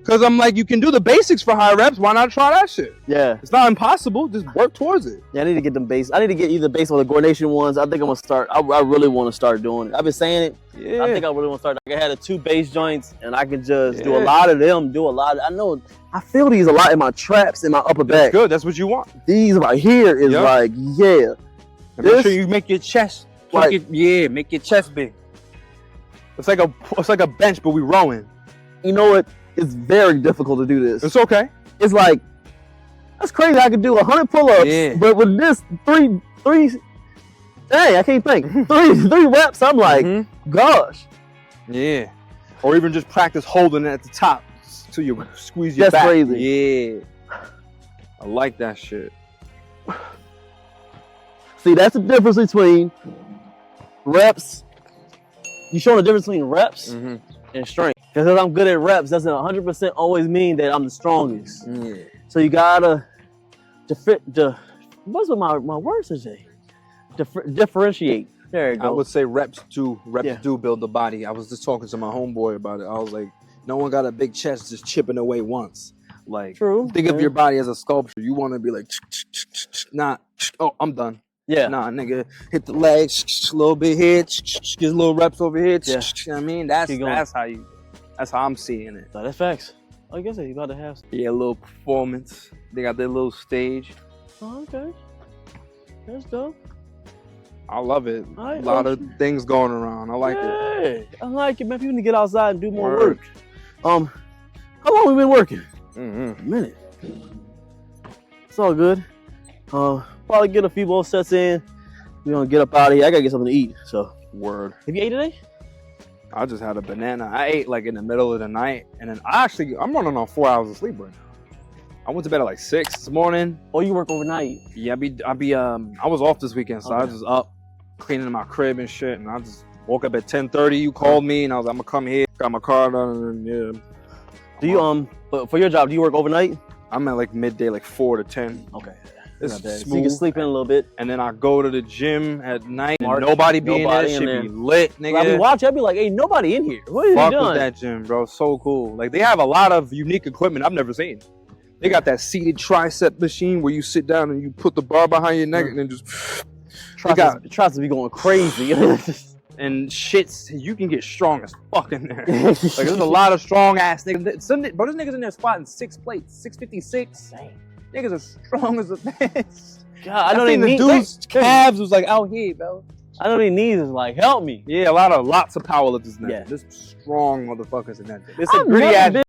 Because I'm like, you can do the basics for high reps. Why not try that shit? Yeah. It's not impossible. Just work towards it. Yeah, I need to get them base. I need to get either base or the coordination ones. I think I'm gonna start. I really want to start doing it. I've been saying it. Yeah. I think I really want to start. Like I had the 2 base joints, and I can just do a lot of them. I know. I feel these a lot in my traps in my upper back. That's good. That's what you want. These right here is like, yeah. And make sure you make your chest. Like, make your chest big. It's like a bench, but we rowing. You know what? It's very difficult to do this. It's okay. It's like, that's crazy. I could do 100 pull-ups, but with this three, dang, I can't think. three reps, I'm like, gosh. Yeah. Or even just practice holding it at the top till you squeeze your back. That's crazy. Yeah. I like that shit. See, that's the difference between reps. You showing the difference between reps and strength. Because I'm good at reps doesn't 100% always mean that I'm the strongest. Yeah. So you gotta what's with my words today? Differentiate. There you go. I would say reps do build the body. I was just talking to my homeboy about it. I was like, no one got a big chest just chipping away once. Like, think of your body as a sculpture. You want to be like, nah, oh, I'm done. Yeah. Nah, nigga, hit the legs, a little bit here, get a little reps over here. You know what I mean? That's how I'm seeing it. That's facts. I guess you about to have some. Yeah, a little performance. They got their little stage. Oh, okay. That's dope. I love it. A lot of things going around. I like it. I like it, man. If you need to get outside and do more work. How long we been working? A minute. It's all good. Probably get a few more sets in. We're gonna get up out of here. I gotta get something to eat. So word. Have you ate today? I just had a banana. I ate like in the middle of the night, and then I'm running on 4 hours of sleep right now. I went to bed at like 6 this morning. Oh, you work overnight? Yeah, I was off this weekend, so I was just up cleaning my crib and shit, and I just woke up at 10:30. You called me, and I was like, I'm gonna come here. Got my car done, and yeah. Do you but for your job, do you work overnight? I'm at like midday, like 4 to 10. Okay. It's smooth. So you can sleep in a little bit. And then I go to the gym at night. And nobody be in there. Shit be lit, nigga. I be watching. I be like, ain't nobody in here. What are you doing? Fuck with that gym, bro. So cool. Like, they have a lot of unique equipment I've never seen. They got that seated tricep machine where you sit down and you put the bar behind your neck and then just... Tries to be going crazy. And shits, you can get strong as fuck in there. Like, there's a lot of strong ass niggas. But there's niggas in there squatting 6 plates, 656. Dang. Niggas are strong as a bitch. God, I know the dude's calves was like out here, bro. I know their knees is like, help me. Yeah, lots of power lifters in that. There's strong motherfuckers in that. It's a gritty ass.